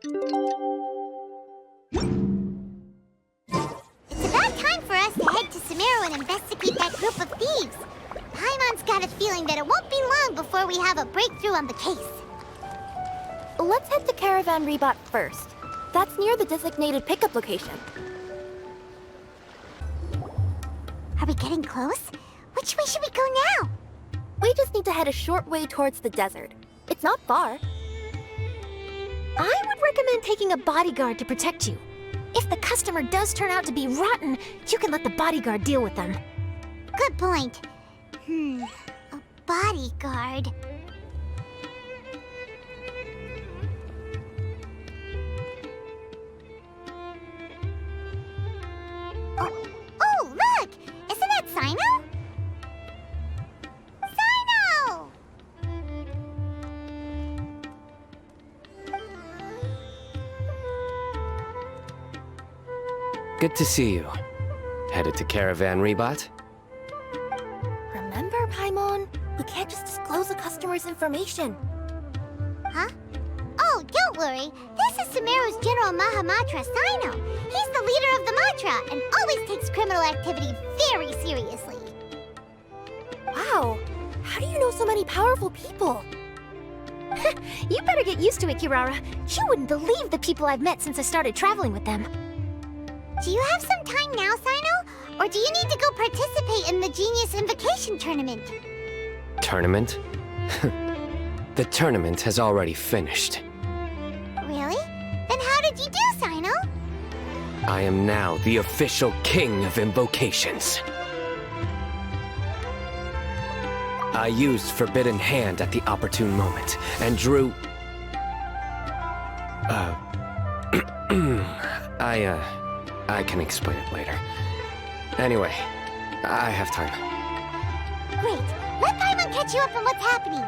It's about time for us to head to Sumeru and investigate that group of thieves. Paimon's got a feeling that it won't be long before we have a breakthrough on the case. Let's head to Caravan Rebot first. That's near the designated pickup location. Are we getting close? Which way should we go now? We just need to head a short way towards the desert. It's not far. I would recommend taking a bodyguard to protect you. If the customer does turn out to be rotten, you can let the bodyguard deal with them. Good point. A bodyguard. Oh, look! Isn't that Sino? Sino! Good to see you. Headed to Caravan Rebot? Remember, Paimon? We can't just disclose a customer's information. Huh? Oh, don't worry. This is Sumeru's General Mahamatra, Sino. He's the leader of the Matra and always takes criminal activity very seriously. Wow, how do you know so many powerful people? You better get used to it, Kirara. You wouldn't believe the people I've met since I started traveling with them. Do you have some time now, Sino? Or do you need to go participate in the Genius Invocation Tournament? Tournament? The tournament has already finished. Really? Then how did you do, Sino? I am now the official king of invocations. I used Forbidden Hand at the opportune moment, and drew... I can explain it later. Anyway, I have time. Great. Let Paimon catch you up on what's happening.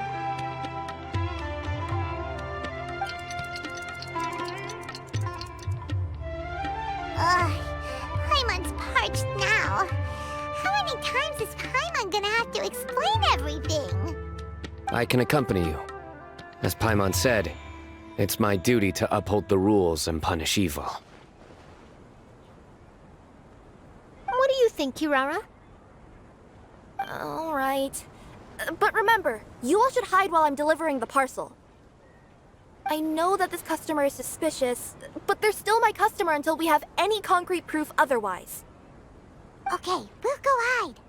Paimon's parched now. How many times is Paimon gonna have to explain everything? I can accompany you. As Paimon said, it's my duty to uphold the rules and punish evil. What do you think, Kirara? All right. But remember, you all should hide while I'm delivering the parcel. I know that this customer is suspicious, but they're still my customer until we have any concrete proof otherwise. Okay, we'll go hide.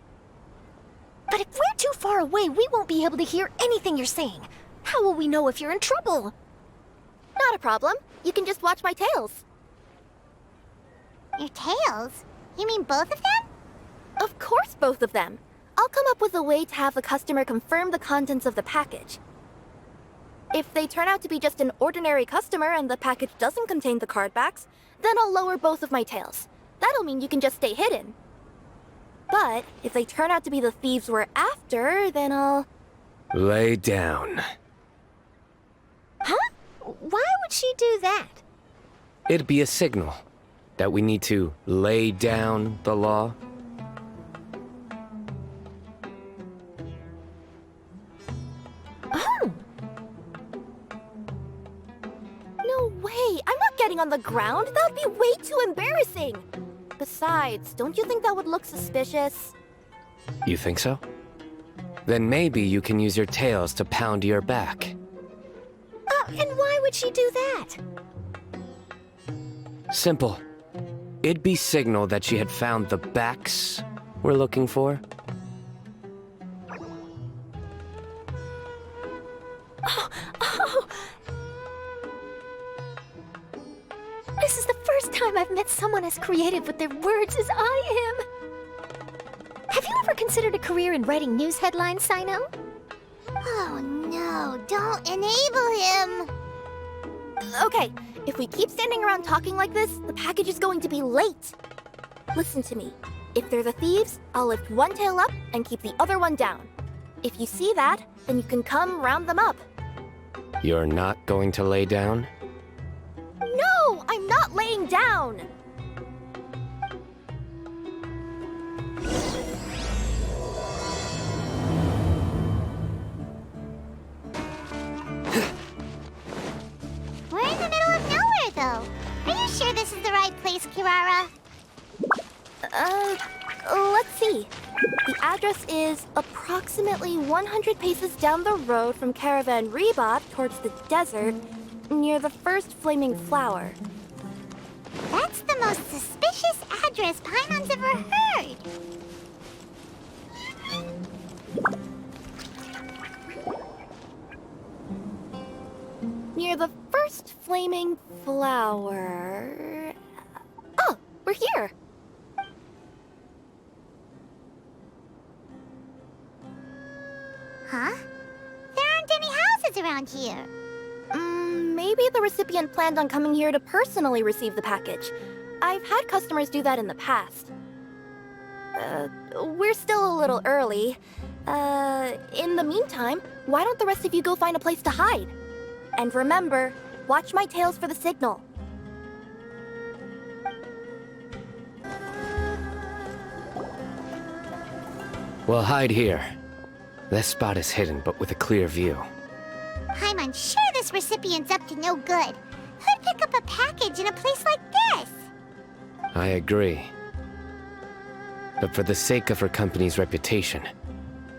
But if we're too far away, we won't be able to hear anything you're saying. How will we know if you're in trouble? Not a problem. You can just watch my tails. Your tails? You mean both of them? Of course, both of them. I'll come up with a way to have the customer confirm the contents of the package. If they turn out to be just an ordinary customer and the package doesn't contain the card backs, then I'll lower both of my tails. That'll mean you can just stay hidden. But if they turn out to be the thieves we're after, then I'll... Lay down. Huh? Why would she do that? It'd be a signal that we need to lay down the law. Oh! No way! I'm not getting on the ground! That'd be way too embarrassing! Besides, don't you think that would look suspicious? You think so? Then maybe you can use your tails to pound your back. And why would she do that? Simple. It'd be signal that she had found the backs we're looking for. Oh! This is the first time I've met someone as creative with their words as I am. Have you ever considered a career in writing news headlines, Sino? Oh no, don't enable him! Okay, if we keep standing around talking like this, the package is going to be late. Listen to me. If they're the thieves, I'll lift one tail up and keep the other one down. If you see that, then you can come round them up. You're not going to lay down? No, I'm not laying down! We're in the middle of nowhere, Let's see. The address is approximately 100 paces down the road from Caravan Rebop towards the desert, near the first flaming flower. That's the most suspicious address Paimon's ever heard. Near the first flaming flower... Oh, we're here! Huh? There aren't any houses around here. Maybe the recipient planned on coming here to personally receive the package. I've had customers do that in the past. We're still a little early. In the meantime, why don't the rest of you go find a place to hide? And remember, watch my tails for the signal. We'll hide here. This spot is hidden, but with a clear view. Paimon's sure this recipient's up to no good. Who'd pick up a package in a place like this? I agree. But for the sake of her company's reputation,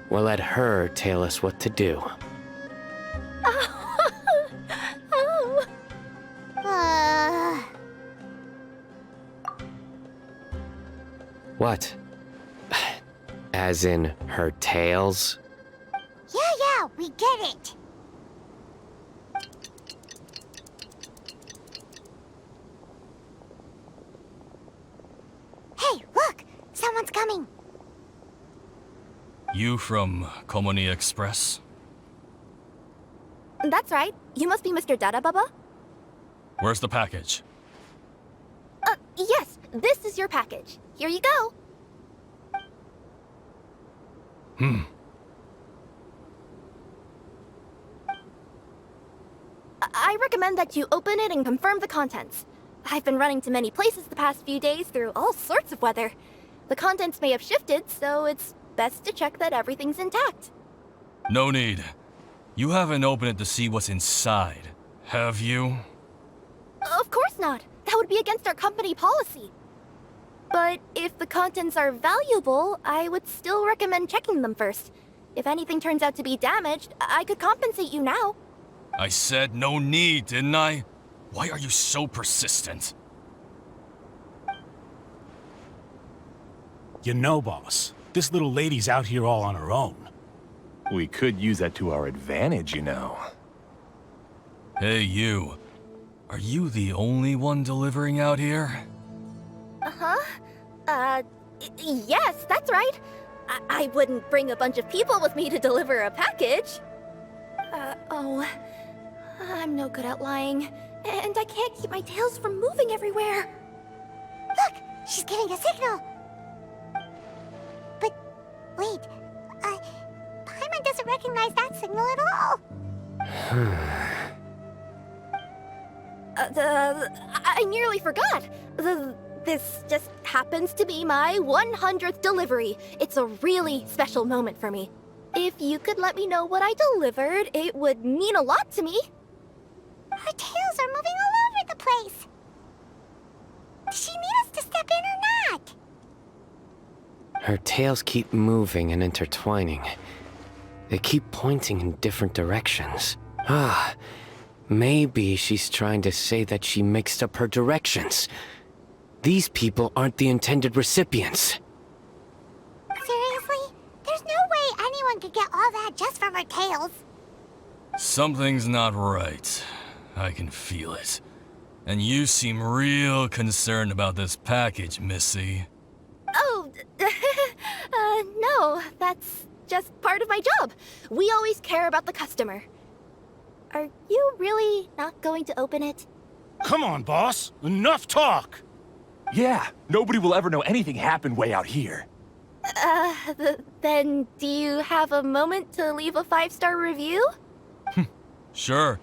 we'll let her tell us what to do. Oh. What? As in her tails? Yeah, we get it. Hey, look! Someone's coming. You from Komoni Express? That's right. You must be Mr. Dada Baba? Where's the package? Yes. This is your package. Here you go. I recommend that you open it and confirm the contents. I've been running to many places the past few days through all sorts of weather. The contents may have shifted, so it's best to check that everything's intact. No need. You haven't opened it to see what's inside, have you? Of course not. That would be against our company policy. But if the contents are valuable, I would still recommend checking them first. If anything turns out to be damaged, I could compensate you now. I said no need, didn't I? Why are you so persistent? You know, boss, this little lady's out here all on her own. We could use that to our advantage, you know. Hey, you. Are you the only one delivering out here? Yes, that's right. I wouldn't bring a bunch of people with me to deliver a package. I'm no good at lying, and I can't keep my tails from moving everywhere. Look! She's giving a signal! But, wait, Paimon doesn't recognize that signal at all! I nearly forgot. This just happens to be my 100th delivery. It's a really special moment for me. If you could let me know what I delivered, it would mean a lot to me. Her tails are moving all over the place! Does she need us to step in or not? Her tails keep moving and intertwining. They keep pointing in different directions. Maybe she's trying to say that she mixed up her directions. These people aren't the intended recipients. Seriously? There's no way anyone could get all that just from her tails. Something's not right. I can feel it. And you seem real concerned about this package, Missy. Oh, no, that's just part of my job. We always care about the customer. Are you really not going to open it? Come on, boss. Enough talk. Yeah, nobody will ever know anything happened way out here. Then do you have a moment to leave a 5-star review? Sure.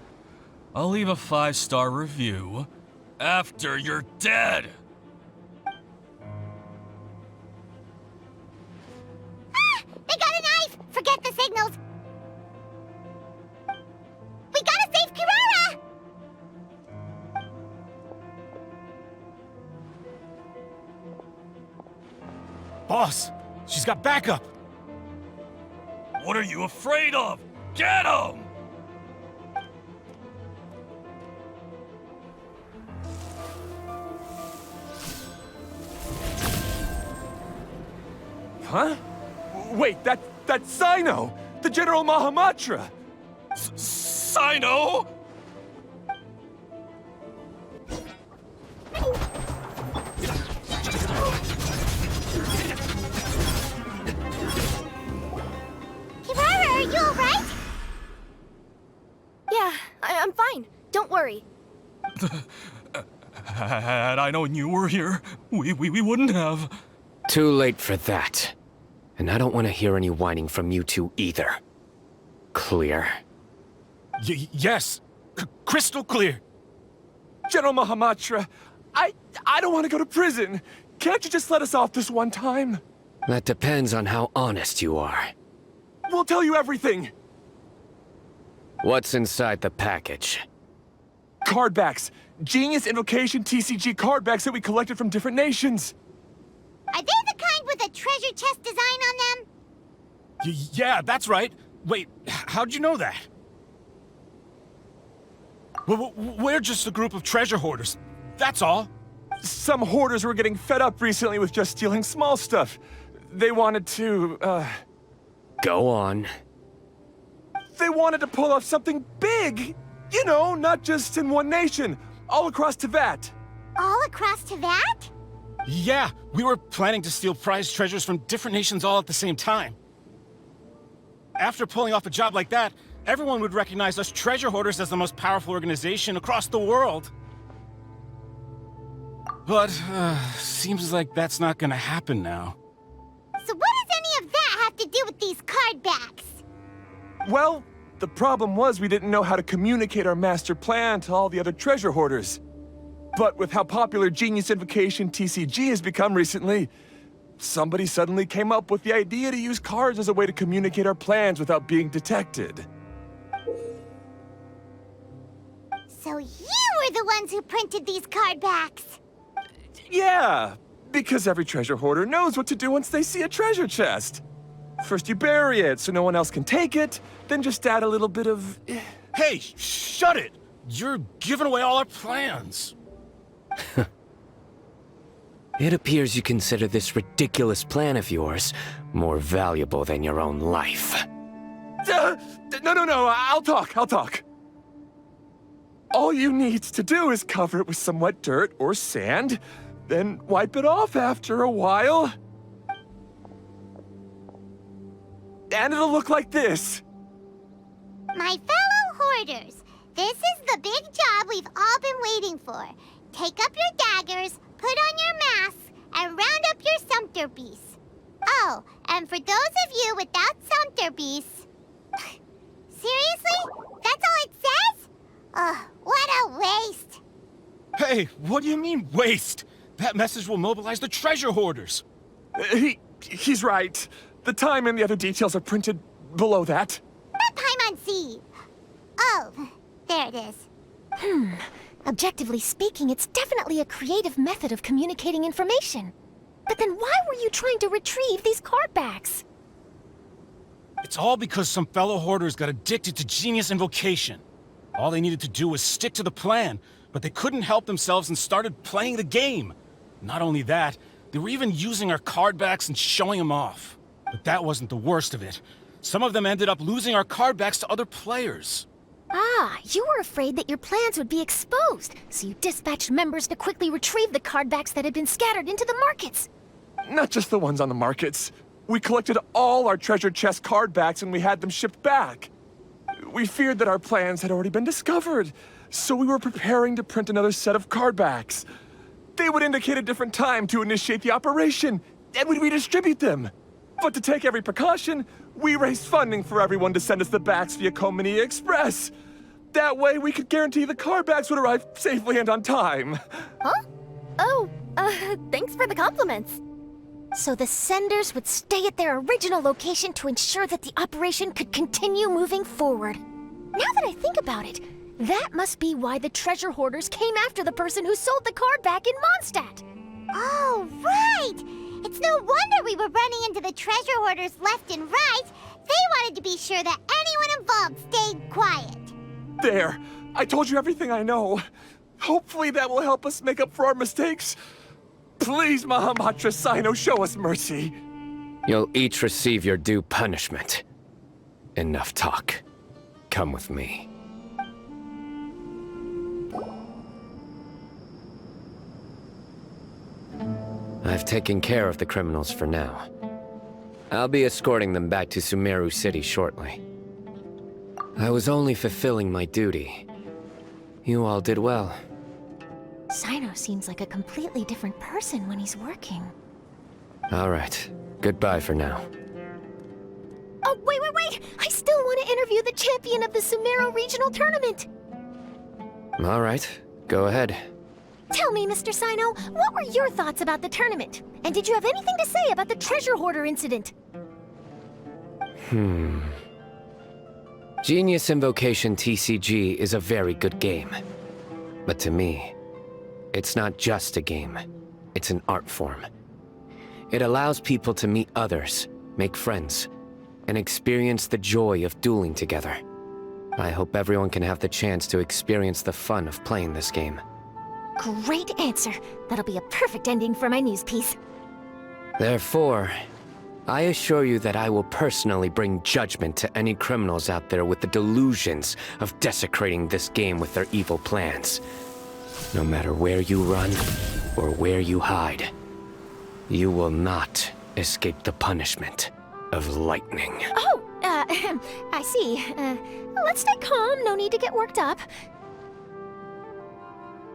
I'll leave a 5-star review after you're dead. They got a knife! Forget the signals! We gotta save Kirara! Boss, she's got backup. What are you afraid of? Get him! Huh? Wait, that's Sino! The General Mahamatra! Sino? Kirara, are you alright? Yeah, I'm fine. Don't worry. Had I known you were here, we wouldn't have. Too late for that. And I don't want to hear any whining from you two either. Clear? Yes. Crystal clear. General Mahamatra, I don't want to go to prison. Can't you just let us off this one time? That depends on how honest you are. We'll tell you everything. What's inside the package? Card backs. Genius Invocation TCG card backs that we collected from different nations. Are they the kind with a treasure chest design on them? Yeah, that's right. Wait, how'd you know that? We're just a group of treasure hoarders. That's all. Some hoarders were getting fed up recently with just stealing small stuff. They wanted to, Go on. They wanted to pull off something big! You know, not just in one nation, all across Tibet. All across Tibet? Yeah, we were planning to steal prized treasures from different nations all at the same time. After pulling off a job like that, everyone would recognize us treasure hoarders as the most powerful organization across the world. But, seems like that's not gonna happen now. So what does any of that have to do with these card backs? Well, the problem was we didn't know how to communicate our master plan to all the other treasure hoarders. But with how popular Genius Invocation TCG has become recently, somebody suddenly came up with the idea to use cards as a way to communicate our plans without being detected. So you were the ones who printed these card backs? Yeah, because every treasure hoarder knows what to do once they see a treasure chest. First you bury it so no one else can take it, then just add a little bit of... Hey, shut it! You're giving away all our plans. It appears you consider this ridiculous plan of yours more valuable than your own life. No, I'll talk. All you need to do is cover it with some wet dirt or sand, then wipe it off after a while. And it'll look like this. My fellow hoarders, this is the big job we've all been waiting for. Take up your daggers, put on your masks, and round up your sumpter beasts. Oh, and for those of you without sumpter beasts... Seriously? That's all it says? Ugh, what a waste. Hey, what do you mean, waste? That message will mobilize the treasure hoarders. He's right. The time and the other details are printed below that. That time on C. Oh, there it is. Objectively speaking, it's definitely a creative method of communicating information. But then why were you trying to retrieve these card backs? It's all because some fellow hoarders got addicted to Genius Invocation. All they needed to do was stick to the plan, but they couldn't help themselves and started playing the game. Not only that, they were even using our card backs and showing them off. But that wasn't the worst of it. Some of them ended up losing our card backs to other players. Ah, you were afraid that your plans would be exposed, so you dispatched members to quickly retrieve the card backs that had been scattered into the markets. Not just the ones on the markets. We collected all our treasure chest card backs and we had them shipped back. We feared that our plans had already been discovered, so we were preparing to print another set of card backs. They would indicate a different time to initiate the operation, and we'd redistribute them. But to take every precaution, we raised funding for everyone to send us the backs via Komini Express. That way we could guarantee the card backs would arrive safely and on time. Huh? Oh, thanks for the compliments. So the senders would stay at their original location to ensure that the operation could continue moving forward. Now that I think about it, that must be why the treasure hoarders came after the person who sold the card back in Mondstadt. Oh, right! It's no wonder we were running into the treasure hoarders left and right. They wanted to be sure that anyone involved stayed quiet. There! I told you everything I know. Hopefully that will help us make up for our mistakes. Please, Mahamatra Sino, show us mercy. You'll each receive your due punishment. Enough talk. Come with me. I've taken care of the criminals for now. I'll be escorting them back to Sumeru City shortly. I was only fulfilling my duty. You all did well. Sino seems like a completely different person when he's working. All right. Goodbye for now. Oh, wait! I still want to interview the champion of the Sumeru Regional Tournament! All right. Go ahead. Tell me, Mr. Sino, what were your thoughts about the tournament? And did you have anything to say about the treasure hoarder incident? Genius Invocation TCG is a very good game. But to me, it's not just a game. It's an art form. It allows people to meet others, make friends, and experience the joy of dueling together. I hope everyone can have the chance to experience the fun of playing this game. Great answer. That'll be a perfect ending for my news piece. Therefore, I assure you that I will personally bring judgment to any criminals out there with the delusions of desecrating this game with their evil plans. No matter where you run or where you hide, you will not escape the punishment of lightning. Oh, I see. Let's stay calm. No need to get worked up.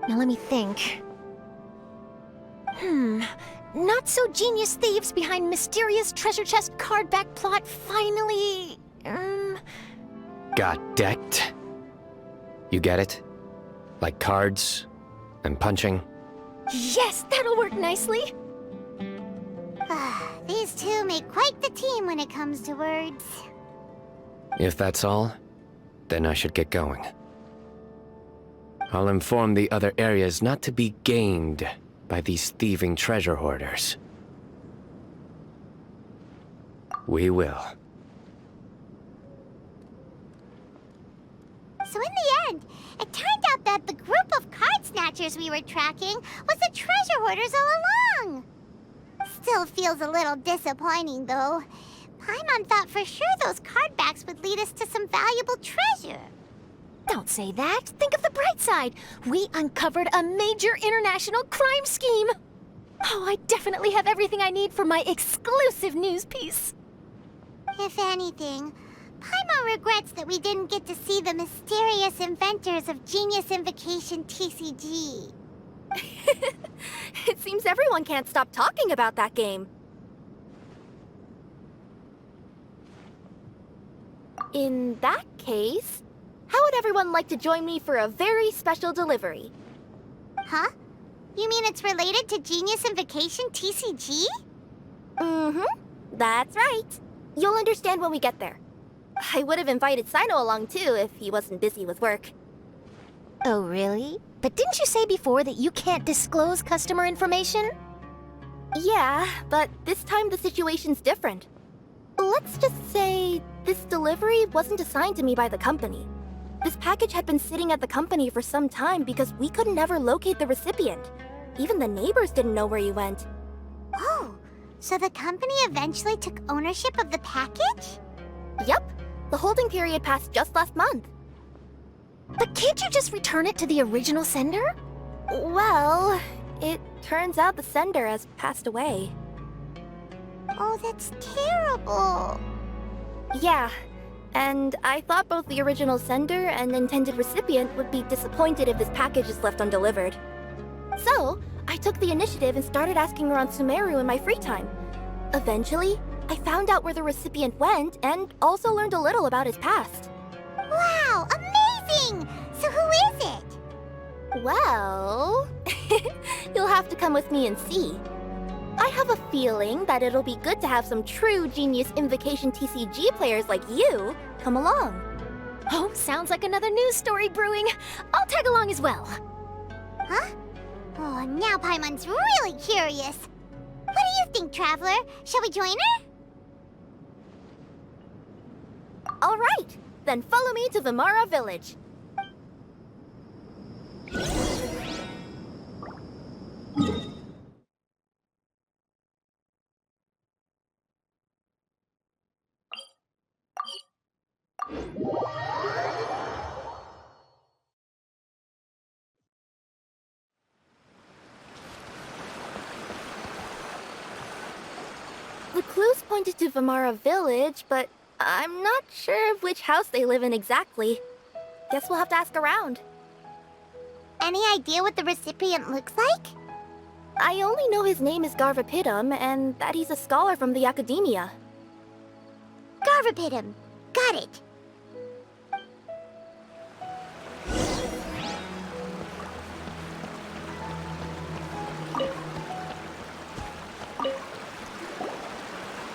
Now let me think. Not so genius thieves behind mysterious treasure chest card back plot finally... Got decked? You get it? Like cards and punching? Yes, that'll work nicely. These two make quite the team when it comes to words. If that's all, then I should get going. I'll inform the other areas not to be gamed by these thieving treasure hoarders. We will. So in the end, it turned out that the group of card snatchers we were tracking was the treasure hoarders all along. Still feels a little disappointing, though. Paimon thought for sure those card backs would lead us to some valuable treasure. Don't say that. Think of the bright side. We uncovered a major international crime scheme. Oh, I definitely have everything I need for my exclusive news piece. If anything, Paimon regrets that we didn't get to see the mysterious inventors of Genius Invocation TCG. It seems everyone can't stop talking about that game. In that case, how would everyone like to join me for a very special delivery? Huh? You mean it's related to Genius Invocation TCG? That's right. You'll understand when we get there. I would have invited Sino along too if he wasn't busy with work. Oh, really? But didn't you say before that you can't disclose customer information? Yeah, but this time the situation's different. Let's just say this delivery wasn't assigned to me by the company. This package had been sitting at the company for some time because we could never locate the recipient. Even the neighbors didn't know where he went. Oh, so the company eventually took ownership of the package? Yep, the holding period passed just last month. But can't you just return it to the original sender? Well, it turns out the sender has passed away. Oh, that's terrible. Yeah, and I thought both the original sender and intended recipient would be disappointed if this package is left undelivered. So, I took the initiative and started asking around Sumeru in my free time. Eventually, I found out where the recipient went and also learned a little about his past. Wow, amazing! So who is it? Well, you'll have to come with me and see. I have a feeling that it'll be good to have some true Genius Invocation TCG players like you come along. Oh, sounds like another news story brewing. I'll tag along as well. Huh? Oh, now Paimon's really curious. What do you think, Traveler? Shall we join her? All right, then follow me to Vimara Village. The clues pointed to Vimara Village, but I'm not sure of which house they live in exactly. Guess we'll have to ask around. Any idea what the recipient looks like? I only know his name is Garvapidum and that he's a scholar from the academia. Garvapidum. Got it.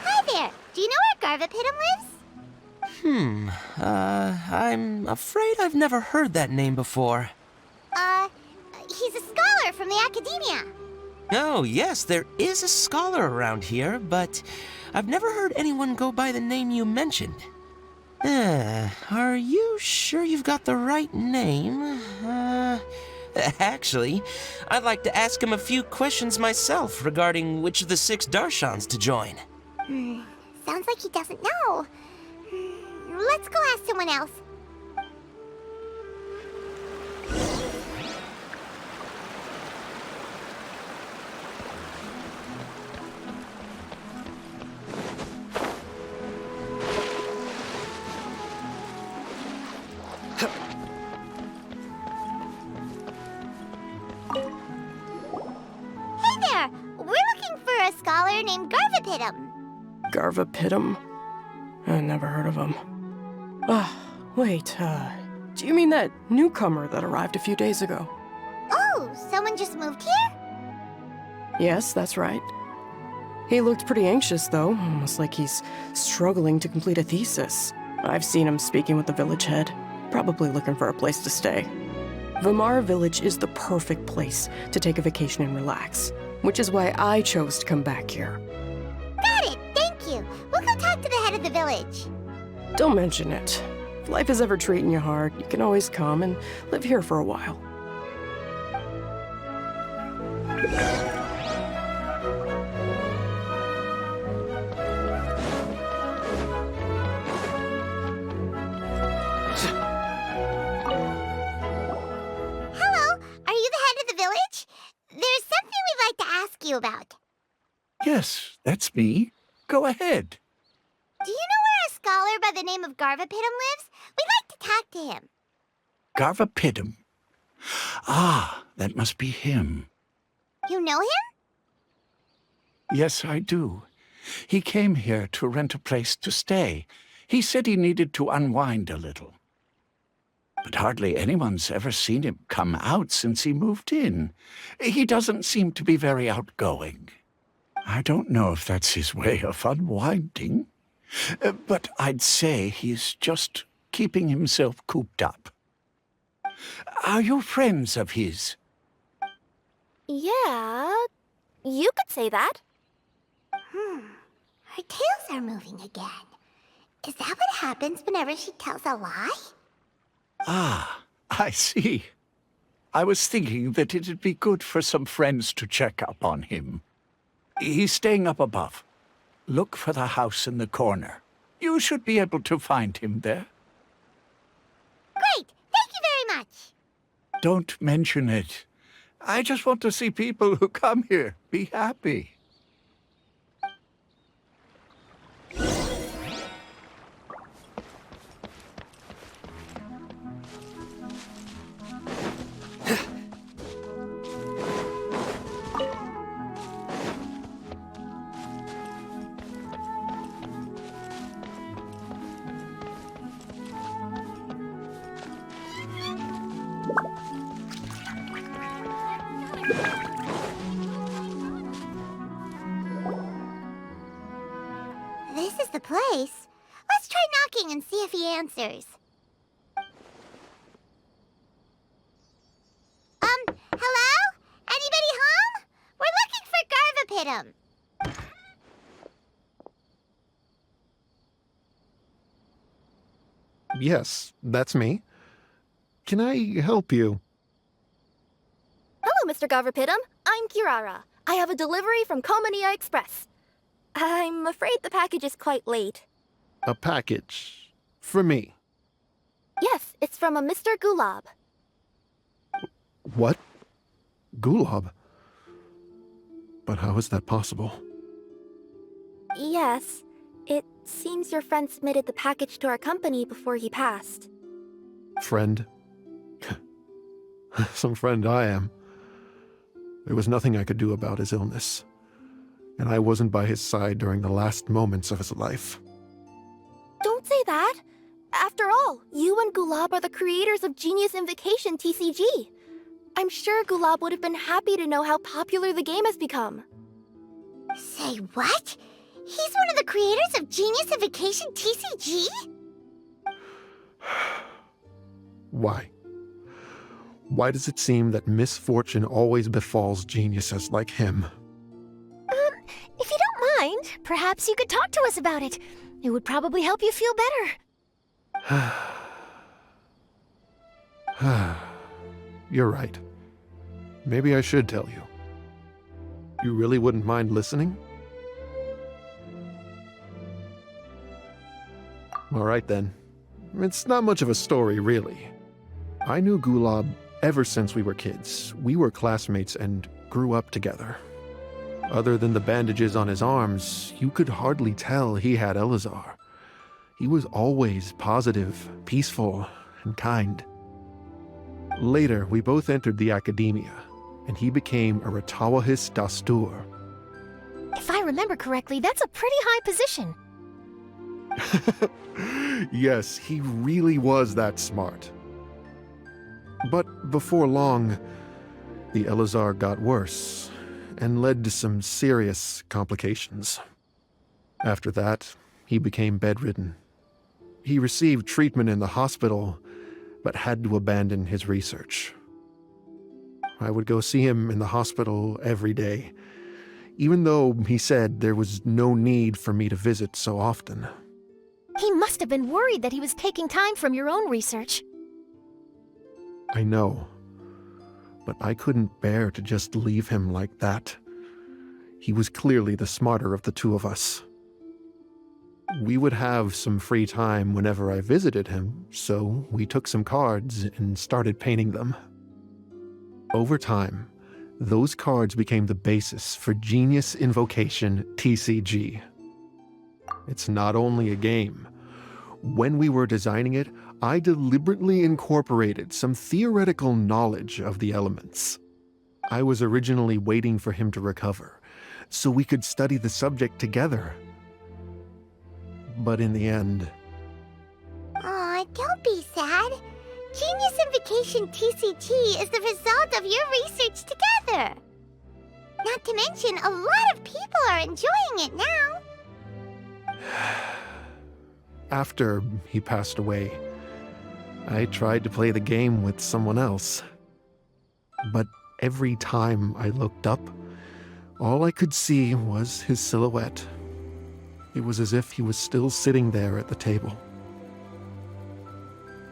Hi there. Do you know where Garvapidum lives? I'm afraid I've never heard that name before. He's a scholar from the academia. Oh, yes, there is a scholar around here, but I've never heard anyone go by the name you mentioned. Are you sure you've got the right name? Actually, I'd like to ask him a few questions myself regarding which of the 6 Darshans to join. Sounds like he doesn't know. Let's go ask someone else. Hey there! We're looking for a scholar named Garvapidum. Garvapidum? I never heard of him. Wait, do you mean that newcomer that arrived a few days ago? Oh, someone just moved here? Yes, that's right. He looked pretty anxious, though, almost like he's struggling to complete a thesis. I've seen him speaking with the village head, probably looking for a place to stay. Vimara Village is the perfect place to take a vacation and relax, which is why I chose to come back here. Got it, thank you. We'll go talk to the head of the village. Don't mention it. If life is ever treating you hard, you can always come and live here for a while. Hello, are you the head of the village? There's something we'd like to ask you about. Yes, that's me. Go ahead. Do you know where a scholar by the name of Garvapidum lives? We'd like to talk to him. Garvapidum. Ah, that must be him. You know him? Yes, I do. He came here to rent a place to stay. He said he needed to unwind a little. But hardly anyone's ever seen him come out since he moved in. He doesn't seem to be very outgoing. I don't know if that's his way of unwinding, but I'd say he's just keeping himself cooped up. Are you friends of his? Yeah, you could say that. Her tails are moving again. Is that what happens whenever she tells a lie? Ah, I see. I was thinking that it'd be good for some friends to check up on him. He's staying up above. Look for the house in the corner. You should be able to find him there. Great! Thank you very much! Don't mention it. I just want to see people who come here be happy. This is the place. Let's try knocking and see if he answers. Hello? Anybody home? We're looking for Garvapidum. Yes, that's me. Can I help you? Hello, Mr. Garverpidum. I'm Kirara. I have a delivery from Komania Express. I'm afraid the package is quite late. A package. For me. Yes, it's from a Mr. Gulab. What? Gulab? But how is that possible? Yes. It seems your friend submitted the package to our company before he passed. Friend? Some friend I am. There was nothing I could do about his illness, and I wasn't by his side during the last moments of his life. Don't say that! After all, you and Gulab are the creators of Genius Invocation TCG. I'm sure Gulab would have been happy to know how popular the game has become. Say what? He's one of the creators of Genius Invocation TCG? Why? Why does it seem that misfortune always befalls geniuses like him? If you don't mind, perhaps you could talk to us about it. It would probably help you feel better. You're right. Maybe I should tell you. You really wouldn't mind listening? All right then. It's not much of a story, really. I knew Gulab ever since we were kids. We were classmates and grew up together. Other than the bandages on his arms, you could hardly tell he had Elazar. He was always positive, peaceful, and kind. Later, we both entered the academia, and he became a Ratawahis Dastur. If I remember correctly, that's a pretty high position. Yes, he really was that smart. But before long, the Elazar got worse and led to some serious complications. After that, he became bedridden. He received treatment in the hospital, but had to abandon his research. I would go see him in the hospital every day, even though he said there was no need for me to visit so often. He must have been worried that he was taking time from your own research. I know, but I couldn't bear to just leave him like that. He was clearly the smarter of the two of us. We would have some free time whenever I visited him, so we took some cards and started painting them. Over time, those cards became the basis for Genius Invocation TCG. It's not only a game. When we were designing it, I deliberately incorporated some theoretical knowledge of the elements. I was originally waiting for him to recover, so we could study the subject together. But in the end... Aw, don't be sad. Genius Invocation TCG is the result of your research together. Not to mention, a lot of people are enjoying it now. After he passed away, I tried to play the game with someone else. But every time I looked up, all I could see was his silhouette. It was as if he was still sitting there at the table.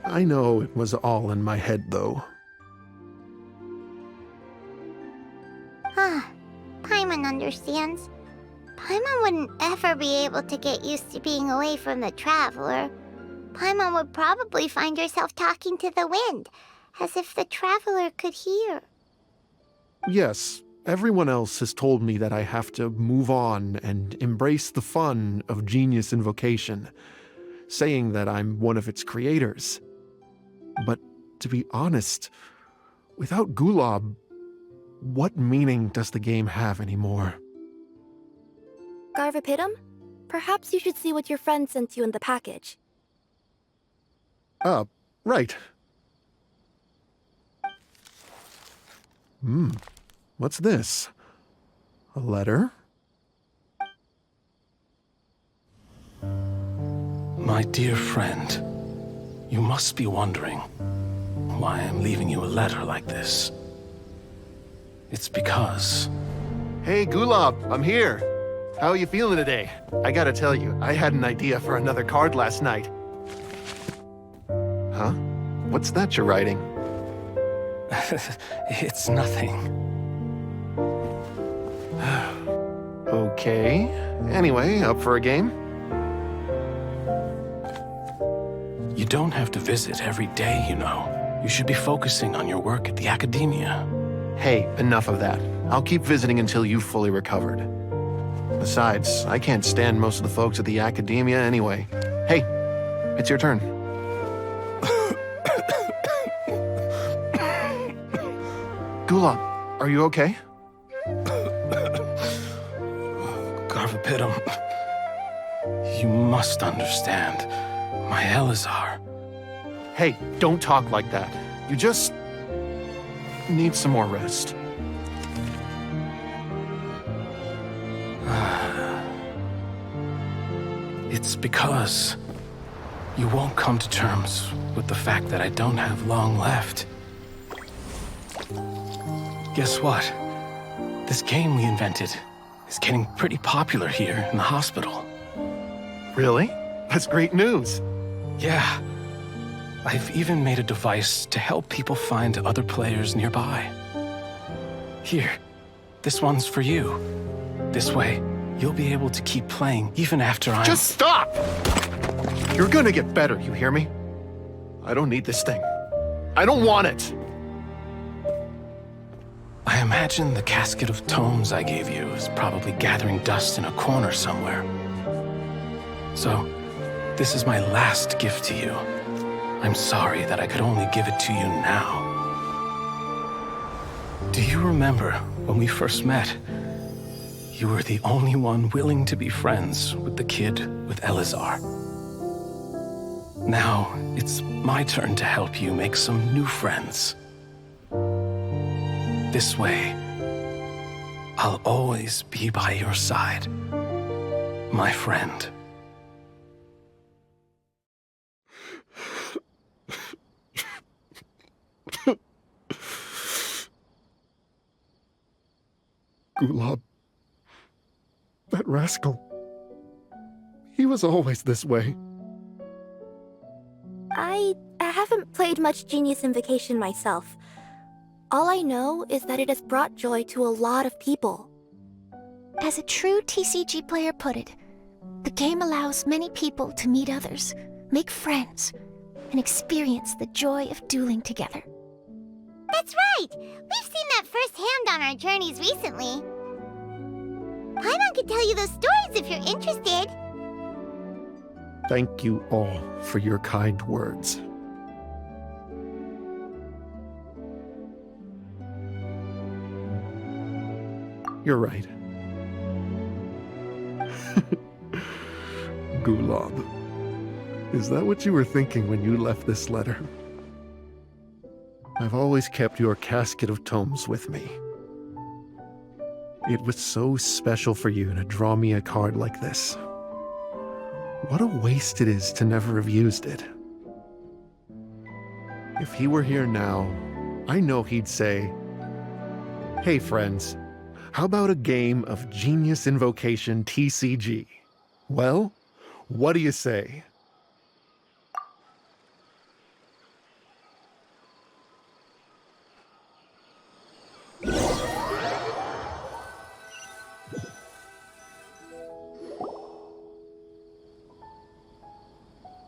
I know it was all in my head, though. Paimon understands. Paimon wouldn't ever be able to get used to being away from the Traveler. Paimon would probably find herself talking to the wind, as if the Traveler could hear. Yes, everyone else has told me that I have to move on and embrace the fun of Genius Invocation, saying that I'm one of its creators. But to be honest, without Gulab, what meaning does the game have anymore? Garverpidum, perhaps you should see what your friend sent you in the package. Right. What's this? A letter? My dear friend, you must be wondering why I'm leaving you a letter like this. It's because... Hey, Gulab, I'm here. How are you feeling today? I gotta tell you, I had an idea for another card last night. huh? What's that you're writing? It's nothing. Okay. Anyway, up for a game? You don't have to visit every day, you know. You should be focusing on your work at the academia. Hey, enough of that. I'll keep visiting until you've fully recovered. Besides, I can't stand most of the folks at the academia anyway. Hey, it's your turn. Gulab, are you okay? Garvapitum, you must understand. My Elazar. Hey, don't talk like that. You just need some more rest. It's because you won't come to terms with the fact that I don't have long left. Guess what? This game we invented is getting pretty popular here in the hospital. Really? That's great news. Yeah. I've even made a device to help people find other players nearby. Here, this one's for you. This way, you'll be able to keep playing even after I'm— Just stop! You're gonna get better, you hear me? I don't need this thing. I don't want it! I imagine the casket of tomes I gave you is probably gathering dust in a corner somewhere. So, this is my last gift to you. I'm sorry that I could only give it to you now. Do you remember when we first met? You were the only one willing to be friends with the kid with Elazar. Now, it's my turn to help you make some new friends. This way, I'll always be by your side, my friend. Gulab. That rascal. He was always this way. I haven't played much Genius Invocation myself. All I know is that it has brought joy to a lot of people. As a true TCG player put it, the game allows many people to meet others, make friends, and experience the joy of dueling together. That's right! We've seen that firsthand on our journeys recently. Paimon could tell you those stories if you're interested. Thank you all for your kind words. You're right. Gulab. Is that what you were thinking when you left this letter? I've always kept your casket of tomes with me. It was so special for you to draw me a card like this. What a waste it is to never have used it. If he were here now, I know he'd say, "Hey friends, how about a game of Genius Invocation TCG? Well, what do you say?"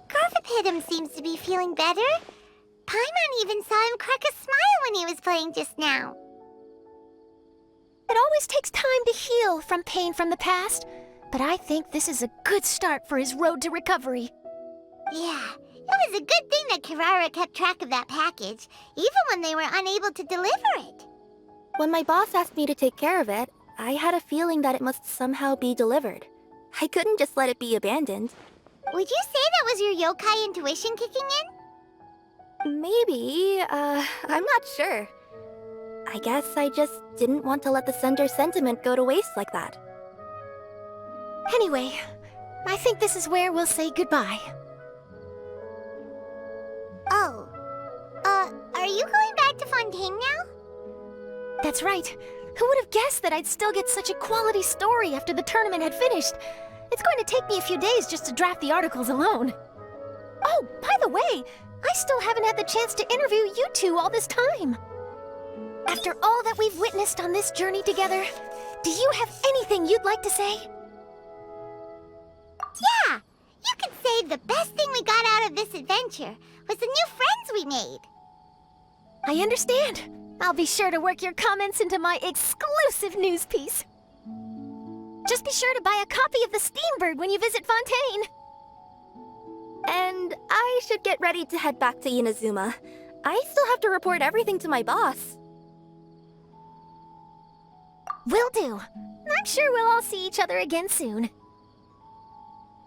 Garvapitum seems to be feeling better. Paimon even saw him crack a smile when he was playing just now. It always takes time to heal from pain from the past, but I think this is a good start for his road to recovery. Yeah, it was a good thing that Kirara kept track of that package, even when they were unable to deliver it. When my boss asked me to take care of it, I had a feeling that it must somehow be delivered. I couldn't just let it be abandoned. Would you say that was your yokai intuition kicking in? Maybe, I'm not sure. I guess I just didn't want to let the sender's sentiment go to waste like that. Anyway, I think this is where we'll say goodbye. Oh. Are you going back to Fontaine now? That's right. Who would have guessed that I'd still get such a quality story after the tournament had finished? It's going to take me a few days just to draft the articles alone. Oh, by the way, I still haven't had the chance to interview you two all this time. After all that we've witnessed on this journey together, do you have anything you'd like to say? Yeah! You could say the best thing we got out of this adventure was the new friends we made. I understand. I'll be sure to work your comments into my exclusive news piece. Just be sure to buy a copy of the Steambird when you visit Fontaine. And I should get ready to head back to Inazuma. I still have to report everything to my boss. Will do. I'm sure we'll all see each other again soon.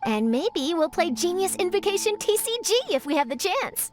And maybe we'll play Genius Invocation TCG if we have the chance.